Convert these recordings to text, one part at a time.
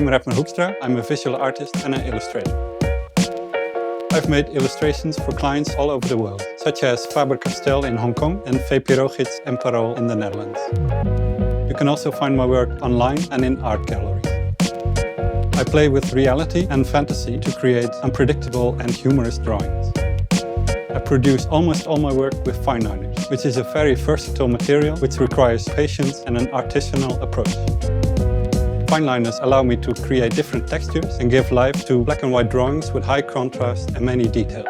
I'm Redmer Hoekstra. I'm a visual artist and an illustrator. I've made illustrations for clients all over the world, such as Faber-Castell in Hong Kong and VP-Rogids and Parool in the Netherlands. You can also find my work online and in art galleries. I play with reality and fantasy to create unpredictable and humorous drawings. I produce almost all my work with fine liners, which is a very versatile material which requires patience and an artisanal approach. Fine liners allow me to create different textures and give life to black and white drawings with high contrast and many details.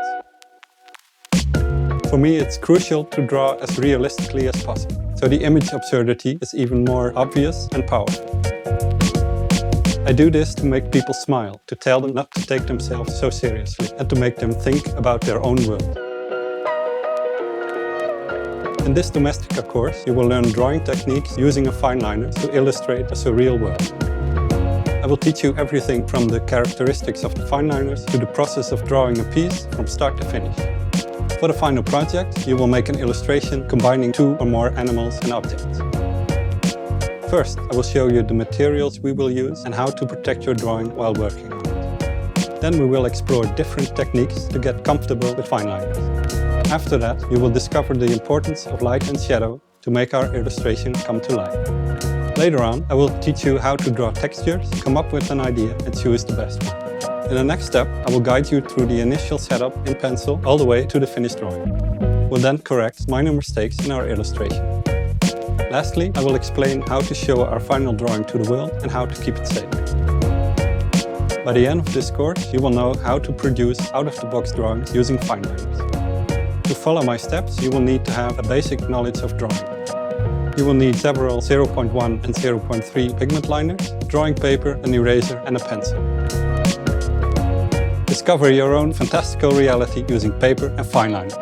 For me, it's crucial to draw as realistically as possible, so the image absurdity is even more obvious and powerful. I do this to make people smile, to tell them not to take themselves so seriously, and to make them think about their own world. In this Domestika course, you will learn drawing techniques using a fine liner to illustrate a surreal world. I will teach you everything from the characteristics of the fine liners to the process of drawing a piece from start to finish. For the final project, you will make an illustration combining two or more animals and objects. First, I will show you the materials we will use and how to protect your drawing while working on it. Then we will explore different techniques to get comfortable with fine liners. After that, you will discover the importance of light and shadow to make our illustration come to life. Later on, I will teach you how to draw textures, come up with an idea and choose the best one. In the next step, I will guide you through the initial setup in pencil all the way to the finished drawing. We'll then correct minor mistakes in our illustration. Lastly, I will explain how to show our final drawing to the world and how to keep it safe. By the end of this course, you will know how to produce out-of-the-box drawings using fine liners. To follow my steps, you will need to have a basic knowledge of drawing. You will need several 0.1 and 0.3 pigment liners, drawing paper, an eraser and a pencil. Discover your own fantastical reality using paper and fine liners.